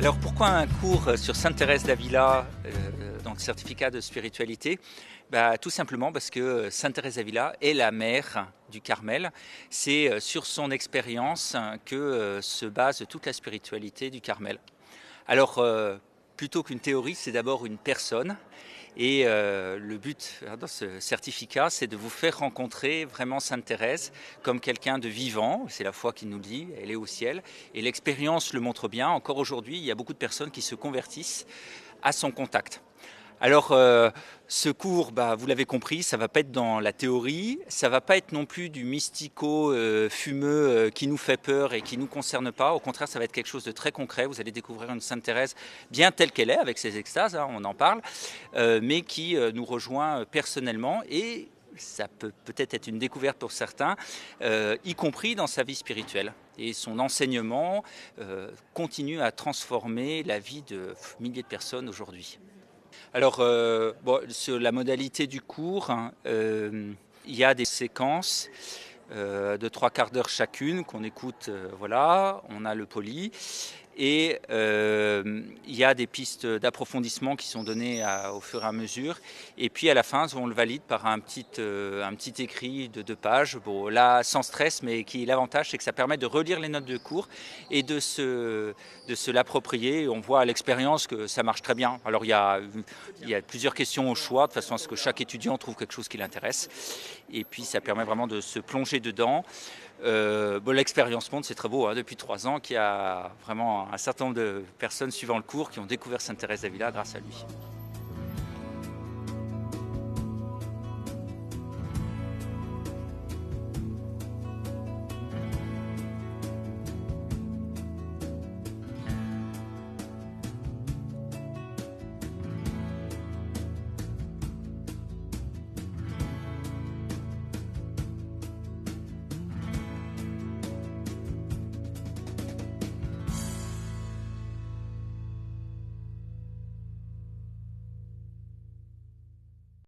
Alors pourquoi un cours sur Sainte Thérèse d'Avila dans le certificat de spiritualité? Tout simplement parce que Sainte Thérèse d'Avila est la mère du Carmel. C'est sur son expérience que se base toute la spiritualité du Carmel. Alors plutôt qu'une théorie, c'est d'abord une personne. Et le but dans ce certificat, c'est de vous faire rencontrer vraiment Sainte Thérèse comme quelqu'un de vivant. C'est la foi qui nous le dit, elle est au ciel. Et l'expérience le montre bien. Encore aujourd'hui, il y a beaucoup de personnes qui se convertissent à son contact. Alors, ce cours, vous l'avez compris, ça va pas être dans la théorie, ça va pas être non plus du mystico fumeux qui nous fait peur et qui nous concerne pas. Au contraire, ça va être quelque chose de très concret. Vous allez découvrir une Sainte Thérèse bien telle qu'elle est, avec ses extases, hein, on en parle, mais qui nous rejoint personnellement et ça peut peut-être être une découverte pour certains, y compris dans sa vie spirituelle. Et son enseignement continue à transformer la vie de milliers de personnes aujourd'hui. Alors, sur la modalité du cours, hein, il y a des séquences de 3/4 d'heure chacune qu'on écoute, voilà, on a le poli. Et il y a des pistes d'approfondissement qui sont données au fur et à mesure. Et puis à la fin, on le valide par un petit écrit de 2 pages. Bon, là, sans stress, mais l'avantage, c'est que ça permet de relire les notes de cours et de se l'approprier. On voit à l'expérience que ça marche très bien. Alors il y a plusieurs questions au choix, de façon à ce que chaque étudiant trouve quelque chose qui l'intéresse. Et puis ça permet vraiment de se plonger dedans. L'expérience montre, c'est très beau, hein, depuis 3 ans qu'il y a vraiment un certain nombre de personnes suivant le cours qui ont découvert Sainte Thérèse d'Avila grâce à lui.